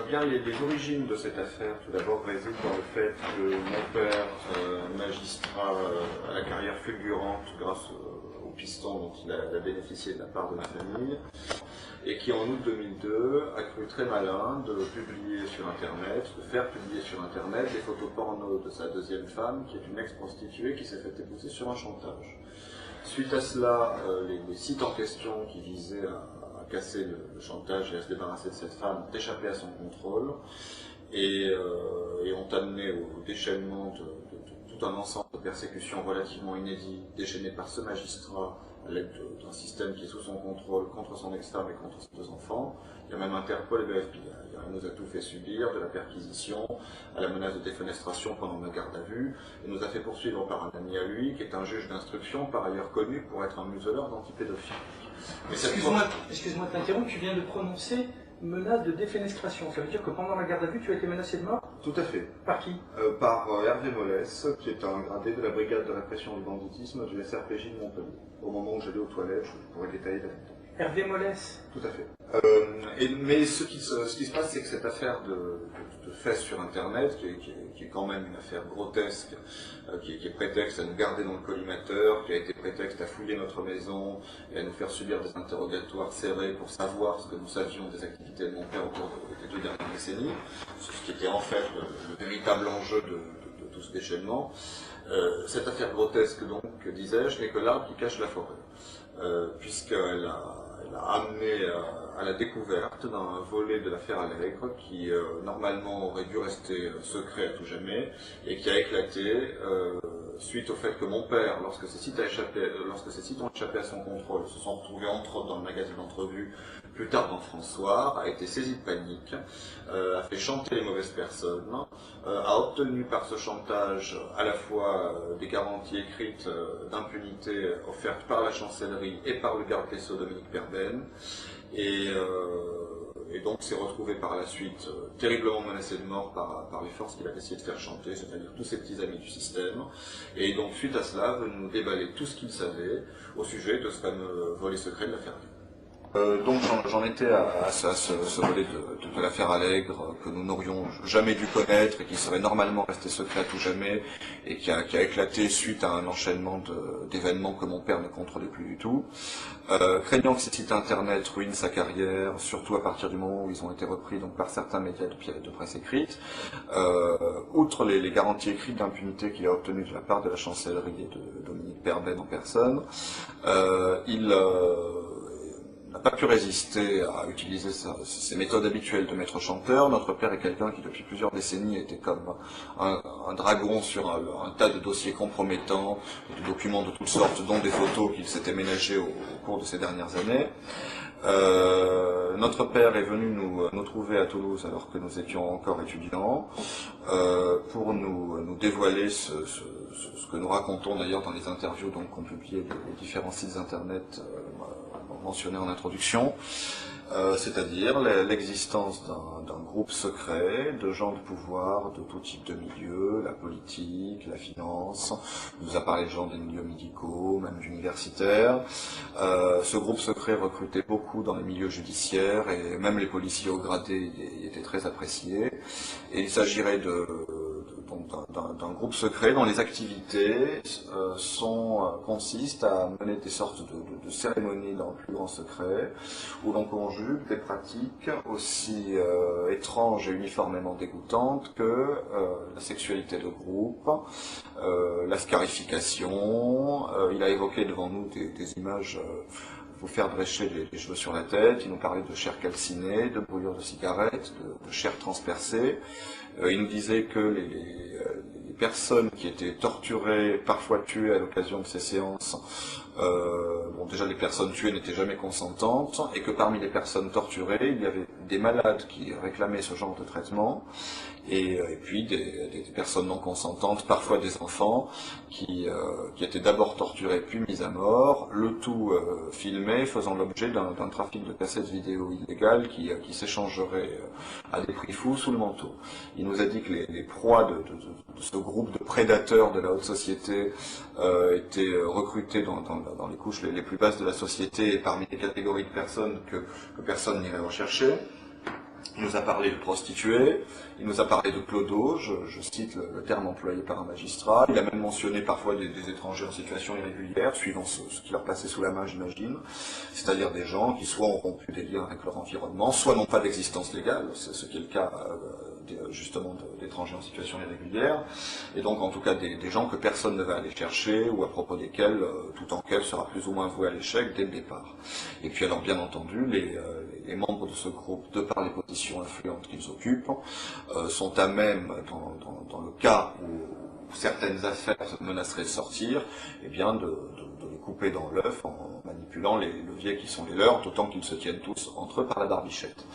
Bien, les origines de cette affaire, tout d'abord, résident dans le fait que mon père, magistrat à la carrière fulgurante grâce au piston dont il a bénéficié de la part de ma famille, et qui en août 2002 a cru très malin de publier sur Internet, de faire publier sur Internet des photos porno de sa deuxième femme, qui est une ex-prostituée qui s'est fait épouser sur un chantage. Suite à cela, les sites en question qui visaient à casser le chantage et à se débarrasser de cette femme ont échappé à son contrôle et ont amené au déchaînement de tout un ensemble de persécutions relativement inédites déchaînées par ce magistrat à l'aide d'un système qui est sous son contrôle contre son ex-femme et contre ses deux enfants. Il y a même Interpol et le FBI. Il nous a tout fait subir, de la perquisition à la menace de défenestration pendant nos gardes à vue, et nous a fait poursuivre par un ami à lui, qui est un juge d'instruction, par ailleurs connu pour être un museleur d'antipédophiles. Excuse-moi de t'interrompre, tu viens de prononcer menace de défenestration. Ça veut dire que pendant la garde à vue, tu as été menacé de mort? Tout à fait. Par qui? Par Hervé Mollès, qui est un gradé de la brigade de répression du banditisme du SRPJ de Montpellier. Au moment où j'allais aux toilettes, je pourrais détailler l'anecdote. Hervé Mollès? Tout à fait. Mais ce qui se passe, c'est que cette affaire de fesses sur Internet, qui est quand même une affaire grotesque, qui est prétexte à nous garder dans le collimateur, qui a été prétexte à fouiller notre maison et à nous faire subir des interrogatoires serrés pour savoir ce que nous savions des activités de mon père au cours des 2 dernières décennies, ce qui était en fait le véritable enjeu de tout ce déchaînement. Cette affaire grotesque, donc, disais-je, n'est que l'arbre qui cache la forêt, puisqu'elle a amené à la découverte d'un volet de l'affaire Allègre qui normalement aurait dû rester secret à tout jamais et qui a éclaté suite au fait que mon père, lorsque ces sites ont échappé à son contrôle, se sont retrouvés entre autres dans le magazine d'entrevue, plus tard dans François, a été saisi de panique, a fait chanter les mauvaises personnes, a obtenu par ce chantage à la fois des garanties écrites d'impunité offertes par la chancellerie et par le garde des Sceaux Dominique Perben, et donc s'est retrouvé par la suite terriblement menacé de mort par les forces qu'il a essayé de faire chanter, c'est-à-dire tous ses petits amis du système, et donc suite à cela veut nous déballer tout ce qu'il savait au sujet de ce fameux volet secret de l'affaire. Donc j'en étais à ce volet de l'affaire Allègre que nous n'aurions jamais dû connaître et qui serait normalement resté secret à tout jamais et qui a éclaté suite à un enchaînement d'événements que mon père ne contrôlait plus du tout. Craignant que ces sites internet ruinent sa carrière, surtout à partir du moment où ils ont été repris donc par certains médias de presse écrite, outre les garanties écrites d'impunité qu'il a obtenues de la part de la chancellerie et de Dominique Perben en personne, il n'a pas pu résister à utiliser ses méthodes habituelles de maître chanteur. Notre père est quelqu'un qui depuis plusieurs décennies était comme un dragon sur un tas de dossiers compromettants, de documents de toutes sortes, dont des photos qu'il s'était ménagées au cours de ces dernières années. Notre père est venu nous trouver à Toulouse alors que nous étions encore étudiants pour nous dévoiler ce que nous racontons d'ailleurs dans les interviews qu'ont publié les différents sites internet mentionné en introduction, c'est-à-dire l'existence d'un groupe secret de gens de pouvoir de tout type de milieux, la politique, la finance, on nous a parlé de gens des milieux médicaux, même universitaires. Ce groupe secret recrutait beaucoup dans les milieux judiciaires et même les policiers haut gradés étaient très appréciés. Et il s'agirait d'un groupe secret dont les activités consistent à mener des sortes de cérémonies dans le plus grand secret, où l'on conjugue des pratiques aussi étranges et uniformément dégoûtantes que la sexualité de groupe, la scarification. Il a évoqué devant nous des images vous faire drécher les cheveux sur la tête. Il nous parlait de chair calcinée, de brûlures de cigarettes, de chair transpercée. Il nous disait que les personnes qui étaient torturées, parfois tuées à l'occasion de ces séances, déjà les personnes tuées n'étaient jamais consentantes, et que parmi les personnes torturées, il y avait des malades qui réclamaient ce genre de traitement, et puis des personnes non consentantes, parfois des enfants, qui étaient d'abord torturés puis mis à mort, le tout filmé, faisant l'objet d'un trafic de cassettes vidéo illégales qui s'échangerait à des prix fous sous le manteau. Il nous a dit que les proies de ce groupe de prédateurs de la haute société étaient recrutés dans les couches les plus basses de la société et parmi les catégories de personnes que personne n'irait rechercher. Il nous a parlé de prostituées, il nous a parlé de clodos, je cite le terme employé par un magistrat. Il a même mentionné parfois des étrangers en situation irrégulière, suivant ce qui leur passait sous la main, j'imagine. C'est-à-dire des gens qui soit ont rompu des liens avec leur environnement, soit n'ont pas d'existence légale, c'est ce qui est le cas justement d'étrangers en situation irrégulière, et donc en tout cas des gens que personne ne va aller chercher, ou à propos desquels toute enquête sera plus ou moins vouée à l'échec dès le départ. Et puis alors bien entendu, les membres de ce groupe, de par les positions influentes qu'ils occupent, sont à même, dans le cas où certaines affaires menaceraient de sortir, eh bien de les couper dans l'œuf en manipulant les leviers qui sont les leurs, d'autant qu'ils se tiennent tous entre eux par la barbichette.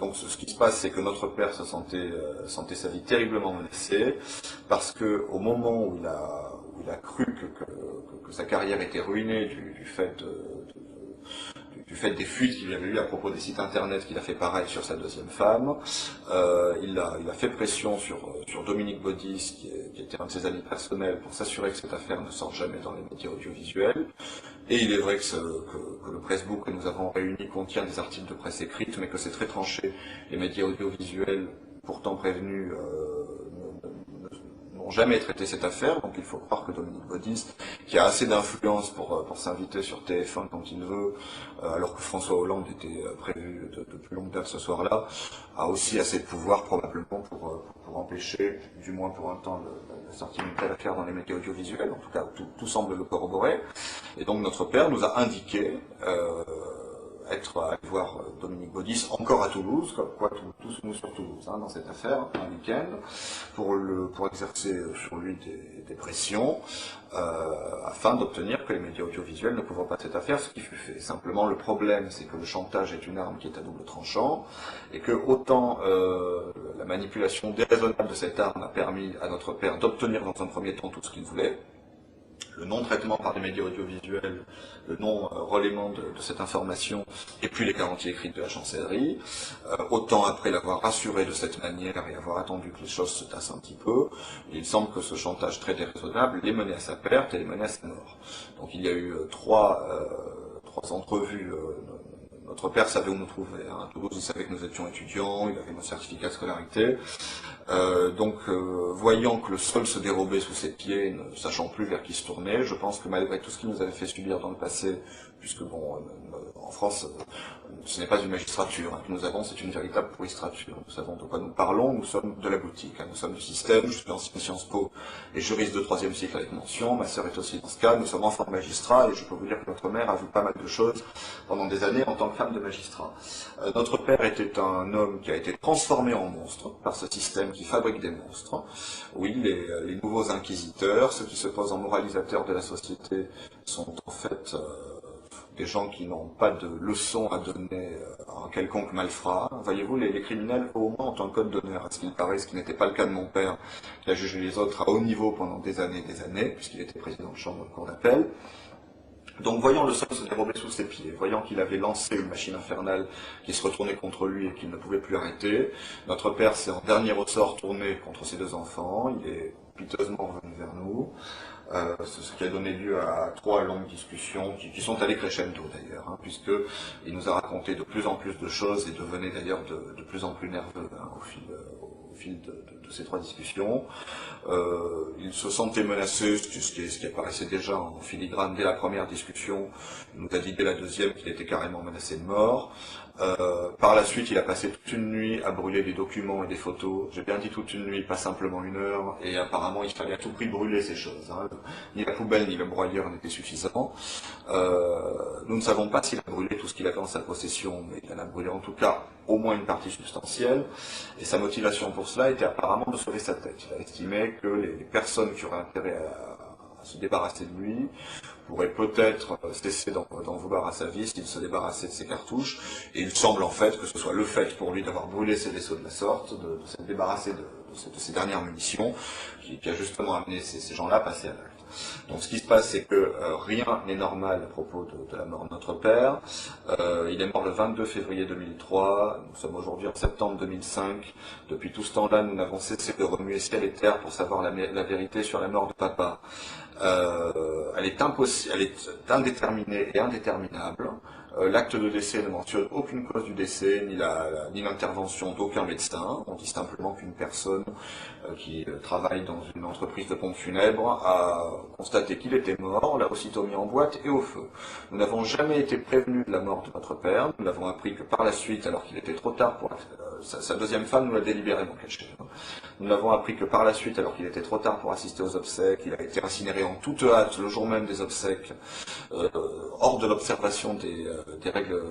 Donc ce qui se passe, c'est que notre père se sentait sa vie terriblement menacée, parce que au moment où il a cru que sa carrière était ruinée du fait des fuites qu'il avait eues à propos des sites internet, qu'il a fait pareil sur sa deuxième femme. Il a fait pression sur Dominique Baudis, qui était un de ses amis personnels, pour s'assurer que cette affaire ne sorte jamais dans les médias audiovisuels. Et il est vrai que le pressbook que nous avons réuni contient des articles de presse écrites, mais que c'est très tranché. Les médias audiovisuels, pourtant prévenus, n'ont jamais traité cette affaire, donc il faut croire que Dominique Baudis, qui a assez d'influence pour s'inviter sur TF1 quand il veut, alors que François Hollande était prévu de plus longue date ce soir-là, a aussi assez de pouvoir probablement pour empêcher, du moins pour un temps, la sortie d'une telle affaire dans les médias audiovisuels. En tout cas, tout semble le corroborer. Et donc notre père nous a indiqué aller voir Dominique Baudis, encore à Toulouse, comme quoi tous nous sur Toulouse, dans cette affaire, un week-end, pour exercer sur lui des pressions, afin d'obtenir que les médias audiovisuels ne couvrent pas cette affaire, ce qui fut fait. Simplement, le problème, c'est que le chantage est une arme qui est à double tranchant, et que autant la manipulation déraisonnable de cette arme a permis à notre père d'obtenir dans un premier temps tout ce qu'il voulait, le non-traitement par les médias audiovisuels, le non-relayement de cette information, et puis les garanties écrites de la chancellerie, autant après l'avoir rassuré de cette manière et avoir attendu que les choses se tassent un petit peu, il semble que ce chantage très déraisonnable l'ait mené à sa perte et l'ait mené à sa mort. Donc il y a eu trois entrevues. Notre père savait où nous trouver. À Toulouse, il savait que nous étions étudiants, il avait nos certificats de scolarité. Voyant que le sol se dérobait sous ses pieds, ne sachant plus vers qui se tourner, je pense que malgré tout ce qu'il nous avait fait subir dans le passé, puisque en France, ce n'est pas une magistrature que nous avons, c'est une véritable pourristrature. Nous savons de quoi nous parlons, nous sommes de la boutique, nous sommes du système. Je suis ancien Sciences Po et juriste de 3e cycle avec mention, ma sœur est aussi dans ce cas, nous sommes enfants de magistrats, et je peux vous dire que notre mère a vu pas mal de choses pendant des années en tant que femme de magistrat. Notre père était un homme qui a été transformé en monstre par ce système qui fabrique des monstres. Oui, les nouveaux inquisiteurs, ceux qui se posent en moralisateurs de la société, sont en fait des gens qui n'ont pas de leçons à donner à un quelconque malfrat. Voyez-vous, les criminels, au moins, ont un code d'honneur, à ce qu'il paraît, ce qui n'était pas le cas de mon père, qui a jugé les autres à haut niveau pendant des années, puisqu'il était président de chambre de cour d'appel. Donc, voyant le sol se dérober sous ses pieds, voyant qu'il avait lancé une machine infernale qui se retournait contre lui et qu'il ne pouvait plus arrêter, notre père s'est en dernier ressort tourné contre ses deux enfants, il est piteusement revenu vers nous. C'est ce qui a donné lieu à 3 longues discussions qui sont allées crescendo d'ailleurs, puisqu'il nous a raconté de plus en plus de choses et devenait d'ailleurs de plus en plus nerveux au fil de ces 3 discussions. Il se sentait menacé, ce qui apparaissait déjà en filigrane dès la première discussion. Il nous a dit dès la deuxième qu'il était carrément menacé de mort. Par la suite, il a passé toute une nuit à brûler des documents et des photos. J'ai bien dit toute une nuit, pas simplement 1 heure, et apparemment il fallait à tout prix brûler ces choses. Ni la poubelle ni le broyeur n'étaient suffisants. Nous ne savons pas s'il a brûlé tout ce qu'il avait en sa possession, mais il en a brûlé en tout cas au moins une partie substantielle, et sa motivation pour cela était apparemment de sauver sa tête. Il a estimé que les personnes qui auraient intérêt à se débarrasser de lui pourrait peut-être cesser d'en vouloir à sa vie s'il se débarrassait de ses cartouches, et il semble en fait que ce soit le fait pour lui d'avoir brûlé ses vaisseaux de la sorte, de se débarrasser de ses dernières munitions, qui a justement amené ces gens-là à passer à l'acte. Donc ce qui se passe, c'est que rien n'est normal à propos de la mort de notre père. Il est mort le 22 février 2003, nous sommes aujourd'hui en septembre 2005. Depuis tout ce temps-là, nous n'avons cessé de remuer ciel et terre pour savoir la vérité sur la mort de papa. Elle est indéterminée et indéterminable. L'acte de décès ne mentionne aucune cause du décès, ni l'intervention d'aucun médecin. On dit simplement qu'une personne qui travaille dans une entreprise de pompes funèbres a constaté qu'il était mort, on l'a aussitôt mis en boîte et au feu. Nous n'avons jamais été prévenus de la mort de notre père, nous l'avons appris que par la suite, alors qu'il était trop tard pour... Sa deuxième femme nous l'a délibérément caché. Nous l'avons appris que par la suite, alors qu'il était trop tard pour assister aux obsèques, il a été incinéré en toute hâte le jour même des obsèques, hors de l'observation des règles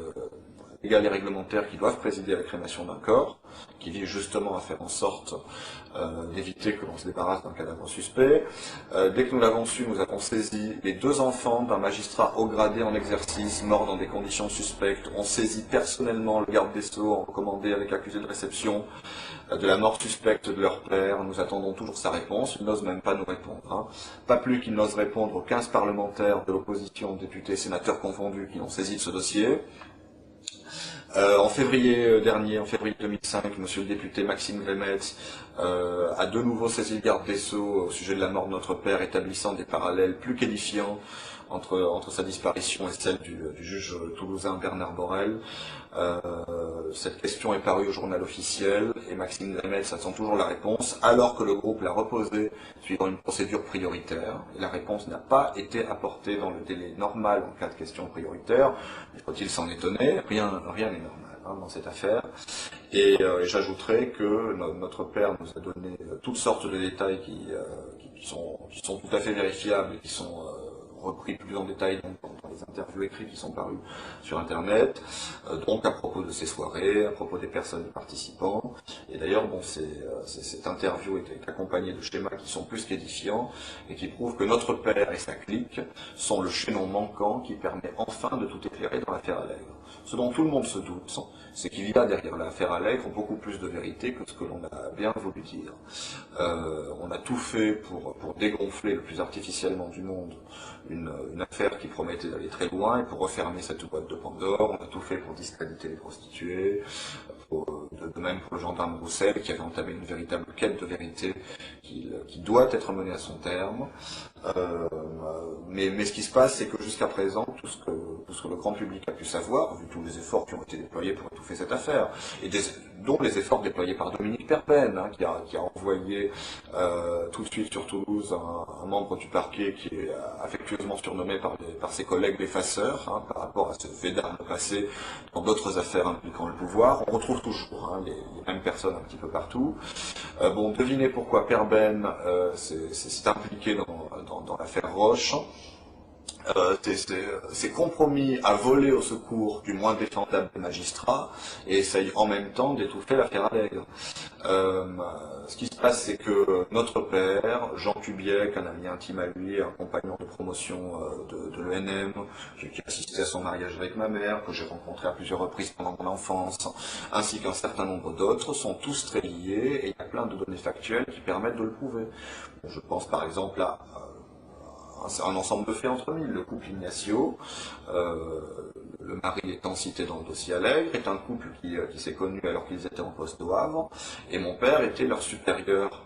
légales et réglementaires qui doivent présider à la crémation d'un corps, qui vise justement à faire en sorte d'éviter que l'on se débarrasse d'un cadavre suspect. Dès que nous l'avons su, nous avons saisi les 2 enfants d'un magistrat haut gradé en exercice, mort dans des conditions suspectes. On saisit personnellement le garde des Sceaux en recommandé avec accusé de réception de la mort suspecte de leur père. Nous attendons toujours sa réponse. Il n'ose même pas nous répondre. Hein. Pas plus qu'il n'ose répondre aux 15 parlementaires de l'opposition, députés, sénateurs confondus, qui l'ont saisi de ce dossier. En février dernier, en février 2005, monsieur le député Maxime Grémetz a de nouveau saisi le garde des Sceaux au sujet de la mort de notre père, établissant des parallèles plus qu'édifiants entre sa disparition et celle du juge toulousain Bernard Borel. Cette question est parue au journal officiel et Maxime Grémetz attend toujours la réponse, alors que le groupe l'a reposée suivant une procédure prioritaire. Et la réponse n'a pas été apportée dans le délai normal en cas de question prioritaire. Faut-il s'en étonner? Rien n'est normal dans cette affaire. Et j'ajouterai que notre père nous a donné toutes sortes de détails qui sont tout à fait vérifiables et qui sont repris plus en détail dans les interviews écrites qui sont parues sur Internet, donc à propos de ces soirées, à propos des personnes participants. Et d'ailleurs, bon, cette interview est accompagnée de schémas qui sont plus qu'édifiants et qui prouvent que notre père et sa clique sont le chaînon manquant qui permet enfin de tout éclairer dans l'affaire Allègre. Ce dont tout le monde se doute, c'est qu'il y a derrière l'affaire Allègre beaucoup plus de vérité que ce que l'on a bien voulu dire. On a tout fait pour dégonfler le plus artificiellement du monde une affaire qui promettait d'aller très loin et pour refermer cette boîte de Pandore. On a tout fait pour discréditer les prostituées, de même pour le gendarme Roussel qui avait entamé une véritable quête de vérité qui doit être menée à son terme. Mais ce qui se passe, c'est que jusqu'à présent, tout ce que le grand public a pu savoir, vu tous les efforts qui ont été déployés pour étouffer cette affaire, et dont les efforts déployés par Dominique Perpen, hein, qui a envoyé tout de suite sur Toulouse un membre du parquet qui est affectueusement surnommé par ses collègues les faceurs, hein, par rapport à ce fait d'armes passé dans d'autres affaires impliquant le pouvoir. On retrouve toujours les mêmes personnes un petit peu partout. Bon, devinez pourquoi Perben s'est impliqué dans l'affaire Roche. C'est compromis à voler au secours du moins défendable des magistrats et essaye en même temps d'étouffer l'affaire Allègre. Ce qui se passe, c'est que notre père, Jean Kubiek, un ami intime à lui, un compagnon de promotion de l'ENM, qui assistait à son mariage avec ma mère, que j'ai rencontré à plusieurs reprises pendant mon enfance, ainsi qu'un certain nombre d'autres, sont tous très liés et il y a plein de données factuelles qui permettent de le prouver. Je pense par exemple à un ensemble de faits entre mille. Le couple Ignacio, le mari étant cité dans le dossier Allègre, est un couple qui s'est connu alors qu'ils étaient en poste au Havre, et mon père était leur supérieur,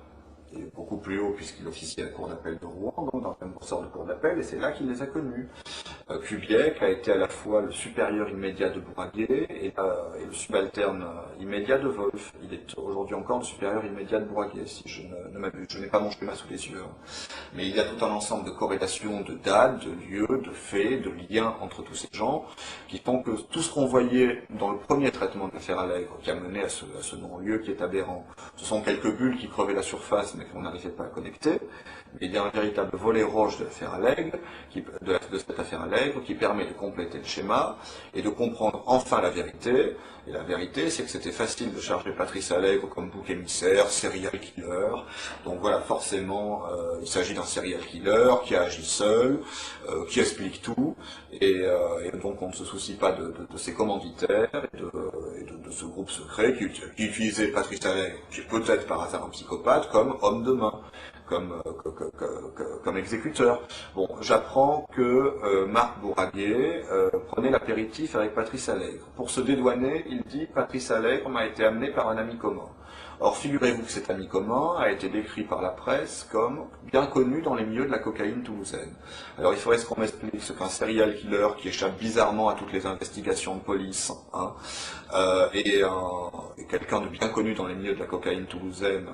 et beaucoup plus haut puisqu'il officiait à la cour d'appel de Rouen, donc dans le même ressort de cour d'appel, et c'est là qu'il les a connus. Kubiek a été à la fois le supérieur immédiat de Bourraguet et le subalterne immédiat de Wolf. Il est aujourd'hui encore le supérieur immédiat de Bourraguet, si je ne m'abuse. Je n'ai pas mon schéma sous les yeux. Mais il y a tout un ensemble de corrélations, de dates, de lieux, de faits, de liens entre tous ces gens, qui font que tout ce qu'on voyait dans le premier traitement de l'affaire Allègre, qui a mené à ce non-lieu qui est aberrant, ce sont quelques bulles qui crevaient la surface, mais qu'on n'arrivait pas à connecter. Mais il y a un véritable volet roche de l'affaire Allègre, de cette affaire Allègre, qui permet de compléter le schéma et de comprendre enfin la vérité. Et la vérité, c'est que c'était facile de charger Patrice Allègre comme bouc émissaire, serial killer. Donc voilà, forcément, il s'agit d'un serial killer qui a agi seul, qui explique tout, et donc on ne se soucie pas de ses commanditaires et de ce groupe secret qui utilisait Patrice Allègre, qui est peut-être par hasard un psychopathe, comme homme de main, comme exécuteur. Bon, j'apprends que Marc Bourraguet prenait l'apéritif avec Patrice Allègre. Pour se dédouaner, il dit « Patrice Allègre m'a été amené par un ami commun ». Or, figurez-vous que cet ami commun a été décrit par la presse comme bien connu dans les milieux de la cocaïne toulousaine. Alors, il faudrait qu'on m'explique ce qu'un serial killer qui échappe bizarrement à toutes les investigations de police, hein, et quelqu'un de bien connu dans les milieux de la cocaïne toulousaine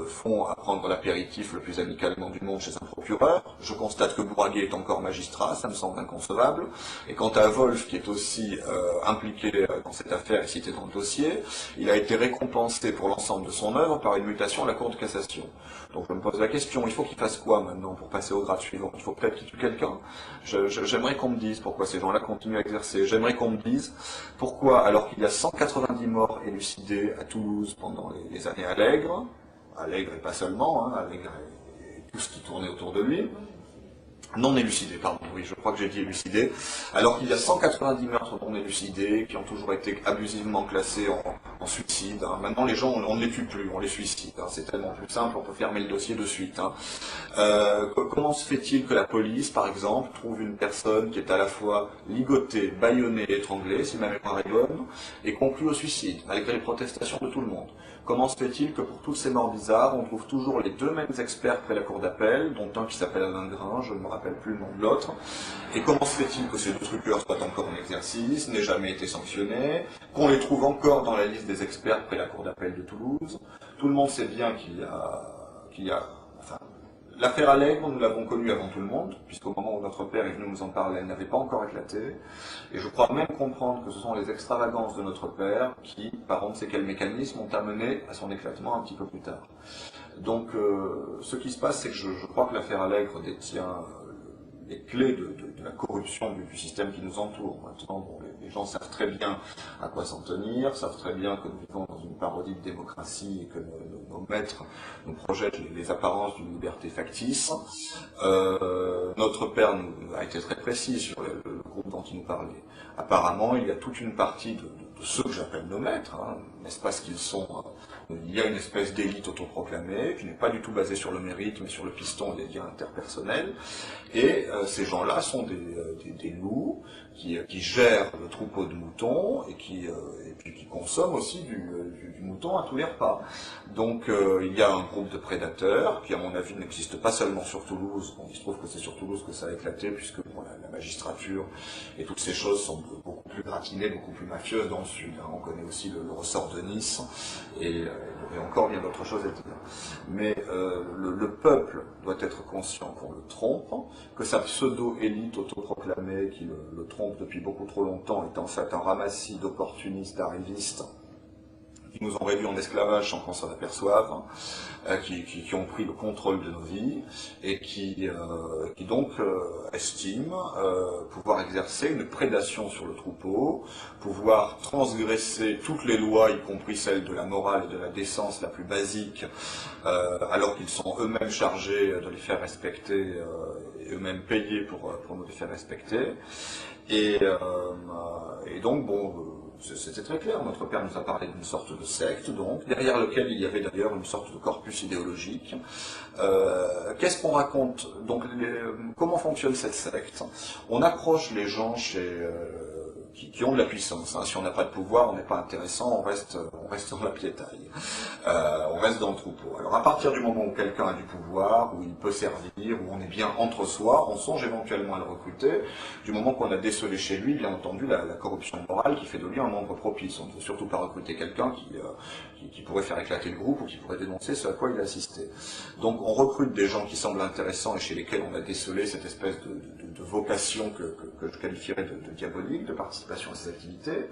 font à prendre l'apéritif le plus amicalement du monde chez un procureur. Je constate que Bourraguet est encore magistrat, ça me semble inconcevable. Et quant à Wolf, qui est aussi impliqué dans cette affaire et cité dans le dossier, il a été récompensé pour l'ensemble de son œuvre par une mutation à la Cour de cassation. Donc je me pose la question, il faut qu'il fasse quoi maintenant pour passer au grade suivant? Il faut peut-être qu'il tue quelqu'un. J'aimerais qu'on me dise pourquoi ces gens-là continuent à exercer. J'aimerais qu'on me dise pourquoi, alors qu'il y a 190 morts élucidés à Toulouse pendant les années Allègre et pas seulement, hein, Allègre et tout ce qui tournait autour de lui, non élucidés, pardon, oui, je crois que j'ai dit élucidés, alors qu'il y a 190 meurtres non élucidés, qui ont toujours été abusivement classés en suicide. Hein. Maintenant, les gens, on ne les tue plus, on les suicide. Hein. C'est tellement plus simple, on peut fermer le dossier de suite. Hein. Comment se fait-il que la police, par exemple, trouve une personne qui est à la fois ligotée, bâillonnée, étranglée, si ma mémoire est bonne, et conclut au suicide, malgré les protestations de tout le monde? Comment se fait-il que pour toutes ces morts bizarres, on trouve toujours les deux mêmes experts près la cour d'appel, dont un qui s'appelle Alain Grain, je ne me rappelle plus le nom de l'autre, et comment se fait-il que ces deux truqueurs soient encore en exercice, n'aient jamais été sanctionnés, qu'on les trouve encore dans la liste des experts près la cour d'appel de Toulouse? Tout le monde sait bien qu'il y a enfin, l'affaire Allègre, nous l'avons connue avant tout le monde, puisqu'au moment où notre père est venu nous en parler, elle n'avait pas encore éclaté. Et je crois même comprendre que ce sont les extravagances de notre père qui, par on ne sait quel mécanisme, ont amené à son éclatement un petit peu plus tard. Donc, ce qui se passe, c'est que je crois que l'affaire Allègre détient les clés de la corruption du système qui nous entoure. Maintenant, bon, les gens savent très bien à quoi s'en tenir, savent très bien que nous vivons dans une parodie de démocratie et que nos maîtres nous projettent les apparences d'une liberté factice. Notre père a été très précis sur le groupe dont il nous parlait. Apparemment, il y a toute une partie de ceux que j'appelle nos maîtres, hein, n'est-ce pas ce qu'ils sont il y a une espèce d'élite autoproclamée qui n'est pas du tout basée sur le mérite, mais sur le piston et les liens interpersonnels. Et ces gens-là sont des loups qui gèrent le troupeau de moutons et puis qui consomment aussi du mouton à tous les repas. Donc il y a un groupe de prédateurs qui, à mon avis, n'existe pas seulement sur Toulouse. Bon, il se trouve que c'est sur Toulouse que ça a éclaté, puisque bon, la magistrature et toutes ces choses sont beaucoup plus gratinées, beaucoup plus mafieuses dans le sud. Hein. On connaît aussi le ressort de Nice et encore bien d'autres choses à dire. Mais le peuple doit être conscient qu'on le trompe, que sa pseudo-élite autoproclamée qui le trompe depuis beaucoup trop longtemps est en fait un ramassis d'opportunistes, d'arrivistes qui nous ont réduits en esclavage sans qu'on s'en aperçoive, qui ont pris le contrôle de nos vies et qui donc estiment pouvoir exercer une prédation sur le troupeau, pouvoir transgresser toutes les lois, y compris celles de la morale et de la décence la plus basique, alors qu'ils sont eux-mêmes chargés de les faire respecter et eux-mêmes payés pour nous les faire respecter. Et donc, bon, c'était très clair, notre père nous a parlé d'une sorte de secte, donc, derrière lequel il y avait d'ailleurs une sorte de corpus idéologique. Qu'est-ce qu'on raconte? Donc, comment fonctionne cette secte? On approche les gens qui ont de la puissance. Hein. Si on n'a pas de pouvoir, on n'est pas intéressant, on reste dans la piétaille. On reste dans le troupeau. Alors à partir du moment où quelqu'un a du pouvoir, où il peut servir, où on est bien entre soi, on songe éventuellement à le recruter. Du moment qu'on a décelé chez lui, bien entendu, la corruption morale qui fait de lui un membre propice. On ne veut surtout pas recruter quelqu'un qui pourrait faire éclater le groupe ou qui pourrait dénoncer ce à quoi il a assisté. Donc on recrute des gens qui semblent intéressants et chez lesquels on a décelé cette espèce de vocation que je qualifierais de diabolique, de participation à ces activités.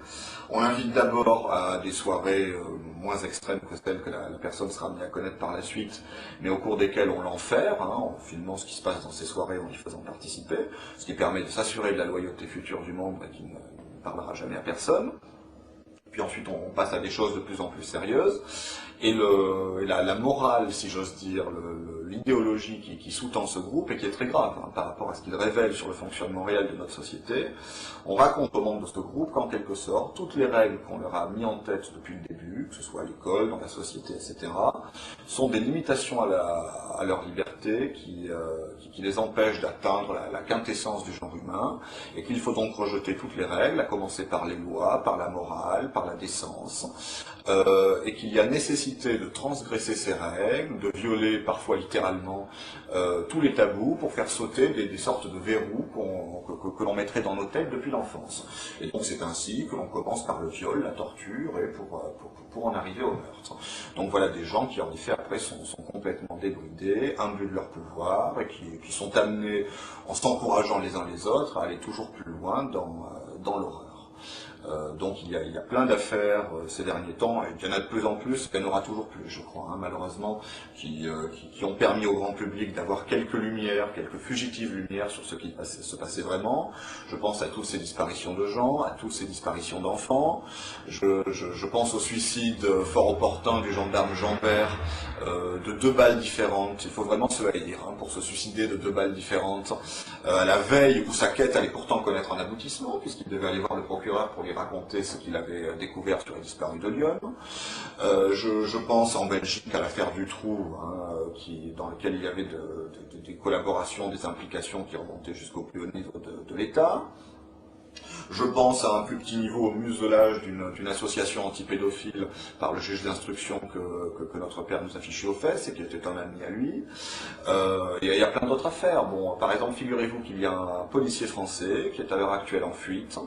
On l'invite d'abord à des soirées moins extrêmes que celles que la personne sera amenée à connaître par la suite, mais au cours desquelles on l'enferme, hein, en filmant ce qui se passe dans ces soirées, en y faisant participer, ce qui permet de s'assurer de la loyauté future du membre et qui ne parlera jamais à personne. Puis ensuite on passe à des choses de plus en plus sérieuses, et la morale, si j'ose dire, l'idéologie qui sous-tend ce groupe, et qui est très grave hein, par rapport à ce qu'il révèle sur le fonctionnement réel de notre société, on raconte aux membres de ce groupe qu'en quelque sorte, toutes les règles qu'on leur a mis en tête depuis le début, que ce soit à l'école, dans la société, etc., sont des limitations à leur liberté, vérité qui les empêche d'atteindre la quintessence du genre humain, et qu'il faut donc rejeter toutes les règles, à commencer par les lois, par la morale, par la décence, et qu'il y a nécessité de transgresser ces règles, de violer parfois littéralement tous les tabous pour faire sauter des sortes de verrous que l'on mettrait dans nos têtes depuis l'enfance. Et donc c'est ainsi que l'on commence par le viol, la torture, et pour en arriver au meurtre. Donc voilà des gens qui en effet après sont complètement débridés, imbus de leur pouvoir, et qui sont amenés, en s'encourageant les uns les autres, à aller toujours plus loin dans l'horreur. Donc il y a plein d'affaires ces derniers temps, et il y en a de plus en plus, il y en aura toujours plus, je crois, hein, malheureusement, qui ont permis au grand public d'avoir quelques lumières, quelques fugitives lumières sur ce qui se passait vraiment. Je pense à toutes ces disparitions de gens, à toutes ces disparitions d'enfants. Je pense au suicide fort opportun du gendarme Jean-Bert, de 2 balles différentes. Il faut vraiment se haïr hein, pour se suicider de 2 balles différentes, à la veille où sa quête allait pourtant connaître un aboutissement, puisqu'il devait aller voir le procureur pour lui raconter ce qu'il avait découvert sur les disparus de Lyon. Je pense en Belgique à l'affaire Dutroux, hein, dans laquelle il y avait des collaborations, des implications qui remontaient jusqu'au plus haut niveau de l'État. Je pense à un plus petit niveau au muselage d'une association antipédophile par le juge d'instruction que notre père nous affichait aux fesses et qui était un ami à lui. Il y a plein d'autres affaires. Bon, par exemple, figurez-vous qu'il y a un policier français qui est à l'heure actuelle en fuite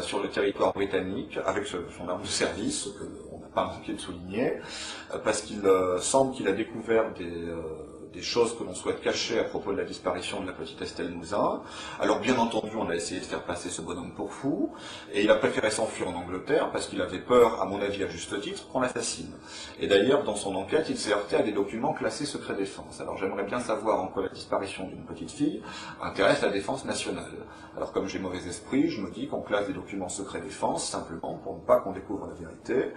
sur le territoire britannique avec son arme de service, ce qu'on n'a pas manqué de souligner, parce qu'il semble qu'il a découvert des choses que l'on souhaite cacher à propos de la disparition de la petite Estelle Mouzin. Alors bien entendu, on a essayé de faire passer ce bonhomme pour fou, et il a préféré s'enfuir en Angleterre parce qu'il avait peur, à mon avis à juste titre, qu'on l'assassine. Et d'ailleurs, dans son enquête, il s'est heurté à des documents classés secret défense. Alors j'aimerais bien savoir en quoi la disparition d'une petite fille intéresse la défense nationale. Alors comme j'ai mauvais esprit, je me dis qu'on classe des documents secret défense simplement pour ne pas qu'on découvre la vérité.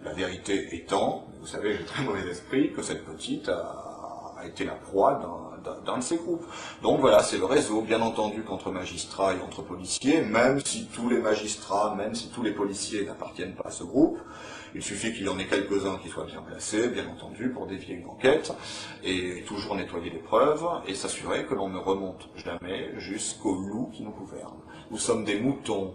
La vérité étant, vous savez, j'ai très mauvais esprit, que cette petite a été la proie d'un de ces groupes. Donc voilà, c'est le réseau, bien entendu, qu'entre magistrats et entre policiers, même si tous les magistrats, même si tous les policiers n'appartiennent pas à ce groupe, il suffit qu'il y en ait quelques-uns qui soient bien placés, bien entendu, pour dévier une enquête, et toujours nettoyer les preuves, et s'assurer que l'on ne remonte jamais jusqu'au loup qui nous gouverne. Nous sommes des moutons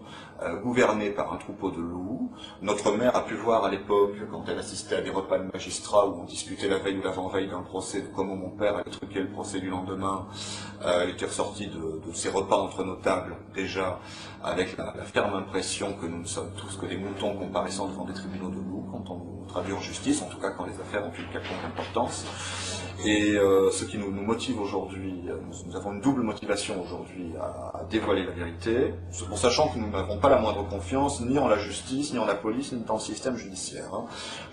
gouvernés par un troupeau de loups. Notre mère a pu voir à l'époque, quand elle assistait à des repas de magistrats où on discutait la veille ou l'avant-veille d'un procès, de comment mon père allait truquer le procès du lendemain, elle était ressortie de ces repas entre nos tables, déjà, avec la ferme impression que nous ne sommes tous que des moutons comparaissant devant des tribunaux de loups quand on nous traduit en justice, en tout cas quand les affaires ont une quelconque importance. Et ce qui nous motive aujourd'hui, nous avons une double motivation aujourd'hui à dévoiler la vérité, en sachant que nous n'avons pas la moindre confiance ni en la justice, ni en la police, ni dans le système judiciaire. Hein.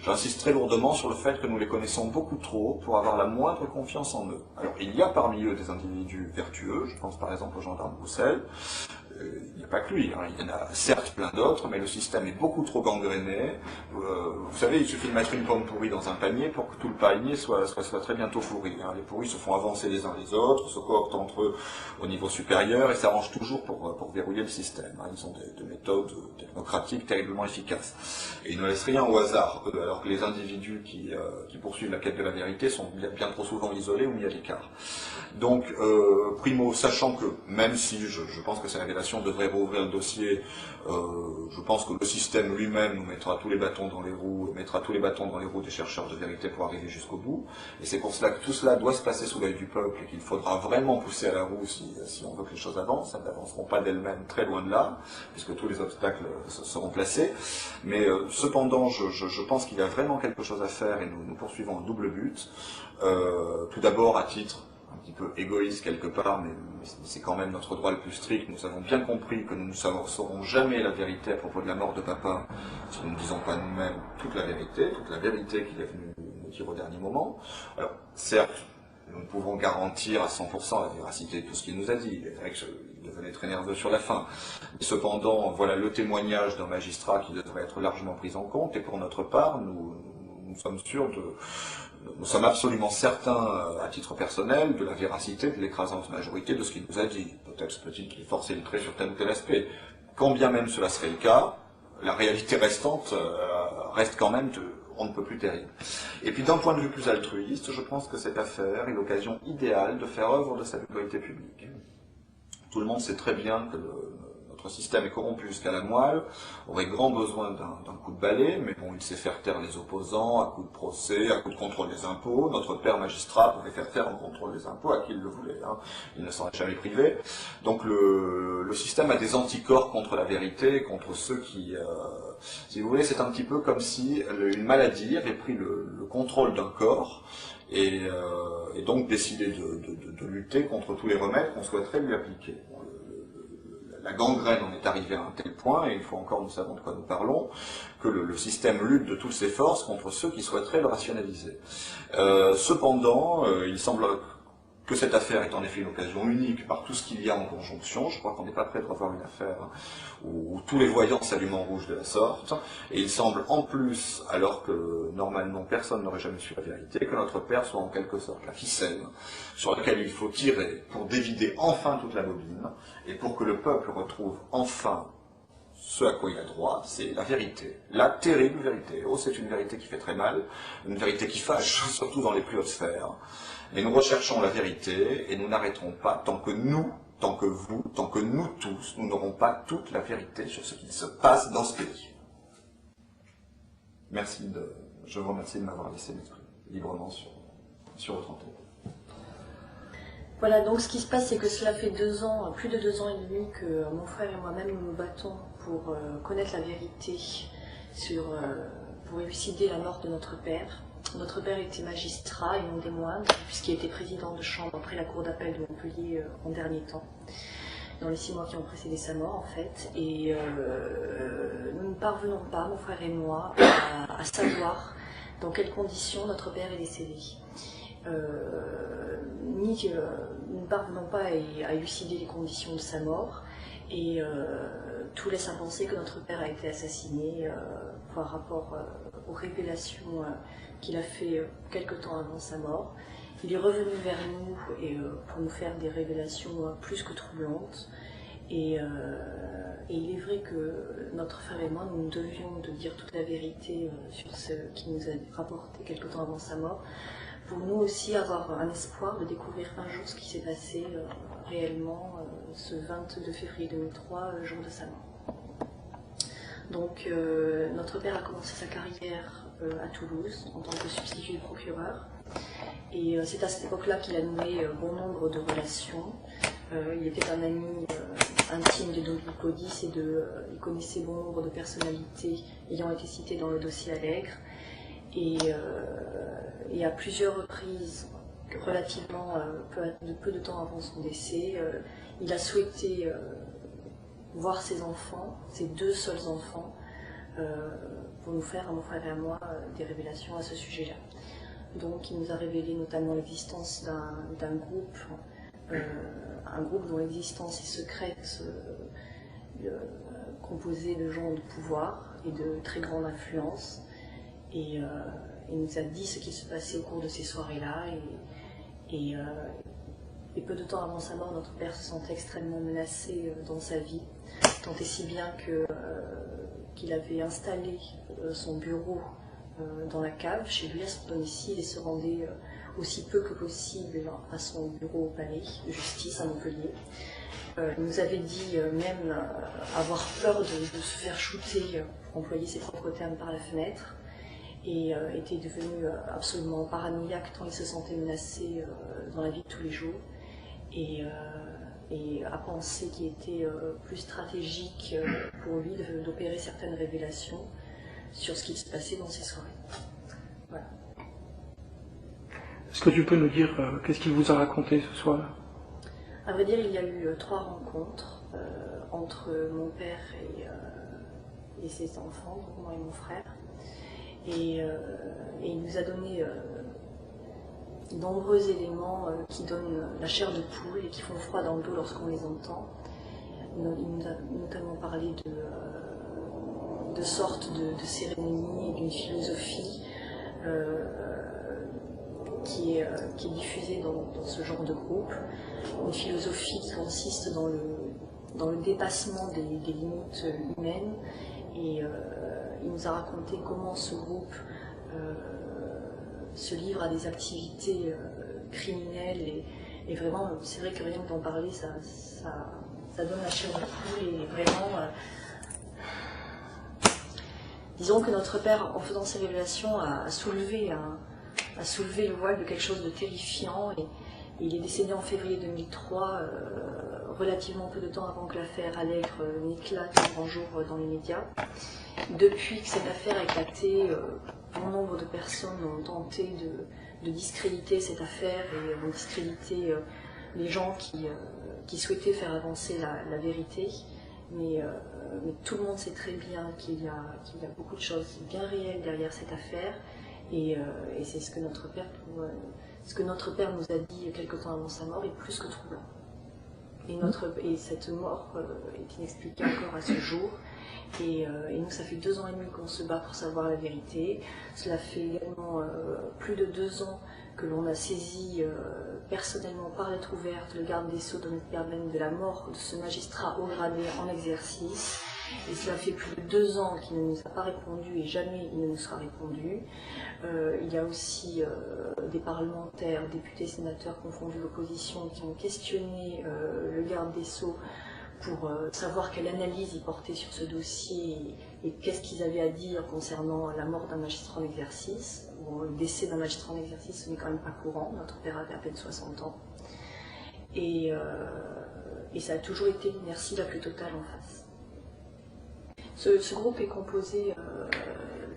J'insiste très lourdement sur le fait que nous les connaissons beaucoup trop pour avoir la moindre confiance en eux. Alors il y a parmi eux des individus vertueux, je pense par exemple au gendarme Roussel. Il n'y a pas que lui, hein. Il y en a certes plein d'autres, mais le système est beaucoup trop gangréné. Vous savez, il suffit de mettre une pomme pourrie dans un panier pour que tout le panier soit très bientôt pourri. Hein. Les pourris se font avancer les uns les autres, se cooptent entre eux au niveau supérieur et s'arrangent toujours pour verrouiller le système. Hein. Ils ont des méthodes technocratiques terriblement efficaces. Et ils ne laissent rien au hasard, eux, alors que les individus qui poursuivent la quête de la vérité sont bien trop souvent isolés ou mis à l'écart. Donc, primo, sachant que, même si je pense que c'est la révélation devrait rouvrir le dossier, je pense que le système lui-même nous mettra tous les bâtons dans les roues, mettra tous les bâtons dans les roues des chercheurs de vérité pour arriver jusqu'au bout. Et c'est pour cela que tout cela doit se passer sous l'œil du peuple et qu'il faudra vraiment pousser à la roue si on veut que les choses avancent. Elles n'avanceront pas d'elles-mêmes très loin de là, puisque tous les obstacles seront placés. Mais cependant, je pense qu'il y a vraiment quelque chose à faire et nous poursuivons un double but. Tout d'abord, à titre un petit peu égoïste quelque part, mais c'est quand même notre droit le plus strict. Nous avons bien compris que nous ne saurons jamais la vérité à propos de la mort de papa si nous ne disons pas nous-mêmes toute la vérité qu'il est venu nous dire au dernier moment. Alors, certes, nous ne pouvons garantir à 100% la véracité de tout ce qu'il nous a dit. Il est vrai qu'il devenait très nerveux sur la fin. Mais cependant, voilà le témoignage d'un magistrat qui devrait être largement pris en compte, et pour notre part, nous sommes sûrs nous sommes absolument certains, à titre personnel, de la véracité de l'écrasante majorité de ce qu'il nous a dit. Peut-être peut-il qu'il forçait le trait sur tel ou tel aspect. Quand bien même cela serait le cas, la réalité restante reste quand même on ne peut plus terrible. Et puis d'un point de vue plus altruiste, je pense que cette affaire est l'occasion idéale de faire œuvre de salubrité publique. Tout le monde sait très bien que notre système est corrompu jusqu'à la moelle, aurait grand besoin d'un coup de balai, mais bon, il sait faire taire les opposants, à coup de procès, à coup de contrôle des impôts. Notre père magistrat pouvait faire taire le contrôle des impôts à qui il le voulait, hein. Il ne s'en est jamais privé. Donc le système a des anticorps contre la vérité, contre ceux qui... si vous voulez, c'est un petit peu comme si une maladie avait pris le contrôle d'un corps, et donc décidé de lutter contre tous les remèdes qu'on souhaiterait lui appliquer. Bon, la gangrène en est arrivée à un tel point, et une fois encore nous savons de quoi nous parlons, que le système lutte de toutes ses forces contre ceux qui souhaiteraient le rationaliser. Cependant, il semble que cette affaire est en effet une occasion unique par tout ce qu'il y a en conjonction. Je crois qu'on n'est pas prêt de revoir une affaire où tous les voyants s'allument en rouge de la sorte. Et il semble en plus, alors que normalement personne n'aurait jamais su la vérité, que notre père soit en quelque sorte la ficelle sur laquelle il faut tirer pour dévider enfin toute la bobine et pour que le peuple retrouve enfin ce à quoi il a droit, c'est la vérité. La terrible vérité. Oh, c'est une vérité qui fait très mal, une vérité qui fâche, surtout dans les plus hautes sphères. Mais nous recherchons la vérité et nous n'arrêterons pas tant que nous, tant que vous, tant que nous tous, nous n'aurons pas toute la vérité sur ce qui se passe dans ce pays. Je vous remercie de m'avoir laissé m'exprimer librement sur votre antenne. Voilà, donc ce qui se passe, c'est que cela fait 2 ans, plus de 2 ans et demi, que mon frère et moi-même nous nous battons pour connaître la vérité pour élucider la mort de notre père. Notre père était magistrat et non des moindres, puisqu'il était président de chambre après la cour d'appel de Montpellier en dernier temps, dans les 6 mois qui ont précédé sa mort en fait. Et nous ne parvenons pas, mon frère et moi, à savoir dans quelles conditions notre père est décédé. Nous ne parvenons pas à élucider les conditions de sa mort, et tout laisse à penser que notre père a été assassiné par rapport aux révélations qu'il a fait quelque temps avant sa mort. Il est revenu vers nous pour nous faire des révélations plus que troublantes, et il est vrai que notre frère et moi, nous devions de dire toute la vérité sur ce qu'il nous a rapporté quelque temps avant sa mort, pour nous aussi avoir un espoir de découvrir un jour ce qui s'est passé réellement ce 22 février 2003, jour de sa mort. Donc notre père a commencé sa carrière à Toulouse en tant que substitut du procureur, et c'est à cette époque-là qu'il a noué bon nombre de relations. Il était un ami intime de Don Codis, et il connaissait bon nombre de personnalités ayant été citées dans le dossier Allègre. Et à plusieurs reprises, relativement peu de temps avant son décès, il a souhaité voir ses enfants, ses 2 seuls enfants, pour nous faire, à mon frère et à moi, des révélations à ce sujet-là. Donc il nous a révélé notamment l'existence d'un groupe, un groupe dont l'existence est secrète, composé de gens de pouvoir et de très grande influence. Et il nous a dit ce qui se passait au cours de ces soirées-là. Et peu de temps avant sa mort, notre père se sentait extrêmement menacé dans sa vie, tant et si bien qu'il avait installé son bureau dans la cave chez lui à ce domicile, et se rendait aussi peu que possible à son bureau au palais de justice à Montpellier. Il nous avait dit même avoir peur de se faire shooter, pour employer ses propres termes, par la fenêtre, et était devenu absolument paranoïaque tant il se sentait menacé dans la vie de tous les jours, et a pensé qu'il était plus stratégique pour lui d'opérer certaines révélations sur ce qui se passait dans ces soirées. Voilà. Est-ce que tu peux nous dire qu'est-ce qu'il vous a raconté ce soir-là? À vrai dire, il y a eu 3 rencontres entre mon père et ses enfants, donc moi et mon frère. Et il nous a donné de nombreux éléments qui donnent la chair de poule et qui font froid dans le dos lorsqu'on les entend. Il nous a notamment parlé de sortes de cérémonies et d'une philosophie qui est diffusée dans ce genre de groupe. Une philosophie qui consiste dans le dépassement des limites humaines. Et il nous a raconté comment ce groupe se livrent à des activités criminelles et vraiment, c'est vrai que rien que d'en parler, ça donne la chair de poule et vraiment... disons que notre père, en faisant ces révélations, a soulevé le voile de quelque chose de terrifiant et il est décédé en février 2003, relativement peu de temps avant que l'affaire Allègre n'éclate au grand jour dans les médias. Depuis que cette affaire a éclaté, bon nombre de personnes ont tenté de discréditer cette affaire et ont discrédité les gens qui souhaitaient faire avancer la vérité. Mais tout le monde sait très bien qu'il y a beaucoup de choses bien réelles derrière cette affaire et c'est ce que notre père nous a dit quelque temps avant sa mort est plus que troublant. Et cette mort est inexpliquée encore à ce jour. Et nous, ça fait 2 ans et demi qu'on se bat pour savoir la vérité. Cela fait également plus de 2 ans que l'on a saisi personnellement par lettre ouverte le garde des Sceaux Dominique Perben de la mort de ce magistrat haut gradé en exercice. Et cela fait plus de 2 ans qu'il ne nous a pas répondu et jamais il ne nous sera répondu. Il y a aussi des parlementaires, députés, sénateurs confondus d'opposition qui ont questionné le garde des Sceaux pour savoir quelle analyse ils portaient sur ce dossier et qu'est-ce qu'ils avaient à dire concernant la mort d'un magistrat en exercice. Bon, le décès d'un magistrat en exercice, ce n'est quand même pas courant, notre père avait à peine 60 ans. Et ça a toujours été l'inertie la plus totale en face. Ce groupe est composé